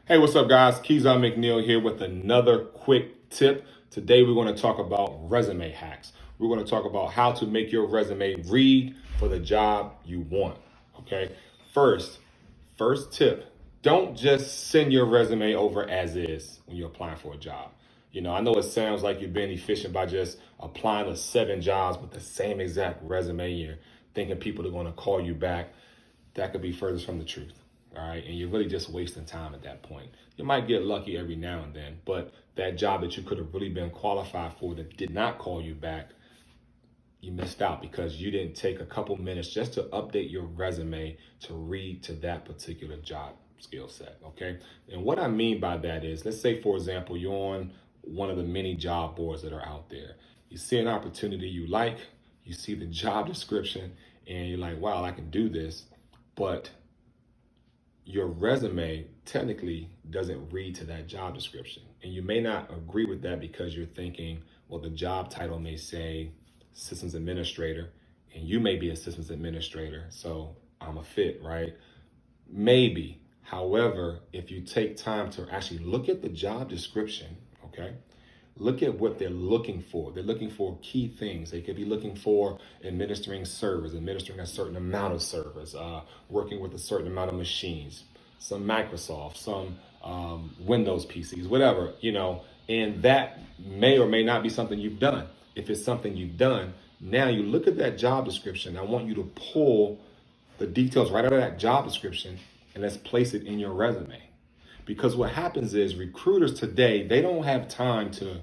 Hey, what's up, guys? Keyshawn McNeil here with another quick tip. Today, we're going to talk about resume hacks. We're going to talk about how to make your resume read for the job you want. Okay. First tip: don't just send your resume over as is when you're applying for a job. I know it sounds like you're being efficient by just applying to 7 jobs with the same exact resume. You're thinking people are going to call you back. That could be furthest from the truth. All right. And you're really just wasting time at that point. You might get lucky every now and then, but that job that you could have really been qualified for that did not call you back, you missed out because you didn't take a couple minutes just to update your resume to read to that particular job skill set. Okay. And what I mean by that is, let's say, for example, you're on one of the many job boards that are out there. You see an opportunity you like, you see the job description, and you're like, wow, I can do this. But your resume technically doesn't read to that job description. And you may not agree with that because you're thinking, well, the job title may say systems administrator, and you may be a systems administrator, so I'm a fit, right? Maybe. However, if you take time to actually look at the job description, okay, look at what they're looking for. They're looking for key things. They could be looking for administering servers, administering a certain amount of servers, working with a certain amount of machines, some Microsoft, some Windows PCs, whatever, and that may or may not be something you've done. If it's something you've done, now you look at that job description. I want you to pull the details right out of that job description and let's place it in your resume. Because what happens is recruiters today, they don't have time to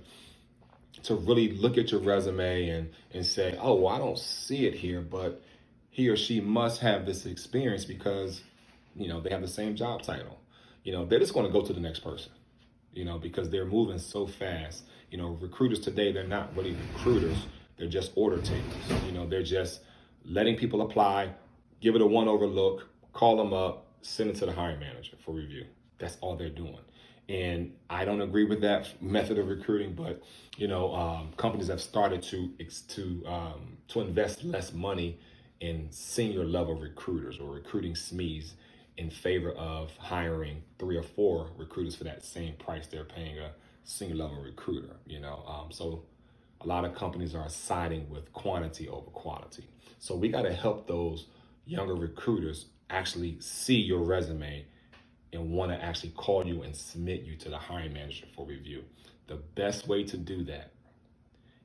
really look at your resume and say, oh, well, I don't see it here, but he or she must have this experience because, they have the same job title. They're just going to go to the next person, because they're moving so fast. Recruiters today, they're not really recruiters. They're just order takers. They're just letting people apply, give it a one overlook, call them up, send it to the hiring manager for review. That's all they're doing. And I don't agree with that method of recruiting, but companies have started to invest less money in senior level recruiters or recruiting SMEs in favor of hiring 3 or 4 recruiters for that same price they're paying a senior level recruiter. So a lot of companies are siding with quantity over quality. So we got to help those younger recruiters actually see your resume and want to actually call you and submit you to the hiring manager for review. The best way to do that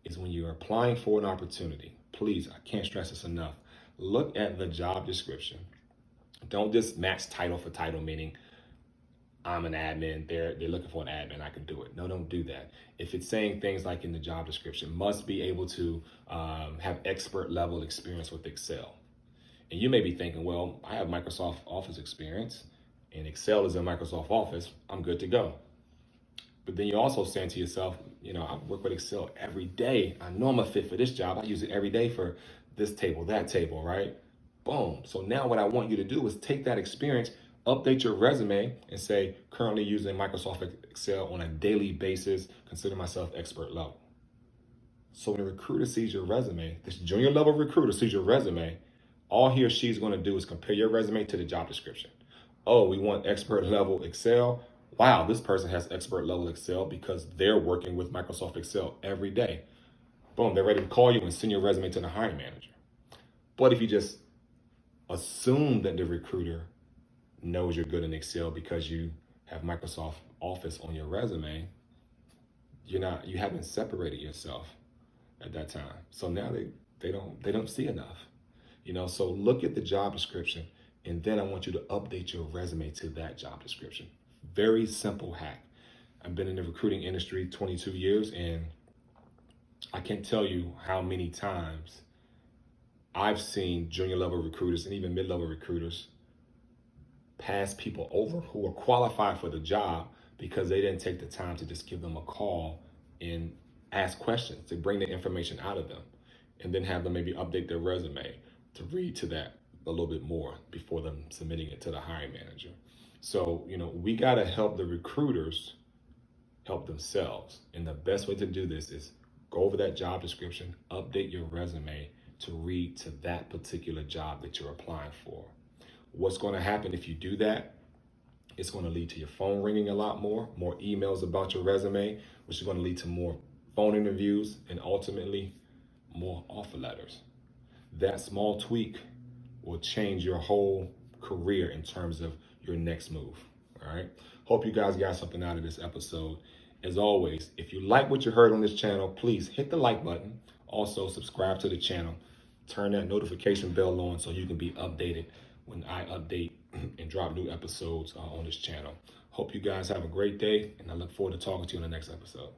is when you're applying for an opportunity. Please, I can't stress this enough. Look at the job description. Don't just match title for title, meaning I'm an admin, they're looking for an admin, I can do it. No, don't do that. If it's saying things like in the job description, must be able to have expert level experience with Excel. And you may be thinking, well, I have Microsoft Office experience and Excel is in Microsoft Office, I'm good to go. But then you're also saying to yourself, I work with Excel every day. I know I'm a fit for this job. I use it every day for this table, that table, right? Boom. So now what I want you to do is take that experience, update your resume and say, currently using Microsoft Excel on a daily basis, consider myself expert level. So when a recruiter sees your resume, this junior level recruiter sees your resume, all he or she is going to do is compare your resume to the job description. Oh, we want expert level Excel. Wow, this person has expert level Excel because they're working with Microsoft Excel every day. Boom, they're ready to call you and send your resume to the hiring manager. But if you just assume that the recruiter knows you're good in Excel because you have Microsoft Office on your resume, you haven't separated yourself at that time. So now they don't see enough. So look at the job description. And then I want you to update your resume to that job description. Very simple hack. I've been in the recruiting industry 22 years, and I can't tell you how many times I've seen junior level recruiters and even mid-level recruiters pass people over who are qualified for the job because they didn't take the time to just give them a call and ask questions to bring the information out of them, and then have them maybe update their resume to read to that a little bit more before them submitting it to the hiring manager. So, we got to help the recruiters help themselves. And the best way to do this is go over that job description, update your resume to read to that particular job that you're applying for. What's going to happen if you do that? It's going to lead to your phone ringing a lot more emails about your resume, which is going to lead to more phone interviews and ultimately more offer letters. That small tweak will change your whole career in terms of your next move. All right. Hope you guys got something out of this episode. As always, if you like what you heard on this channel, please hit the like button. Also, subscribe to the channel. Turn that notification bell on so you can be updated when I update and drop new episodes on this channel. Hope you guys have a great day, and I look forward to talking to you in the next episode.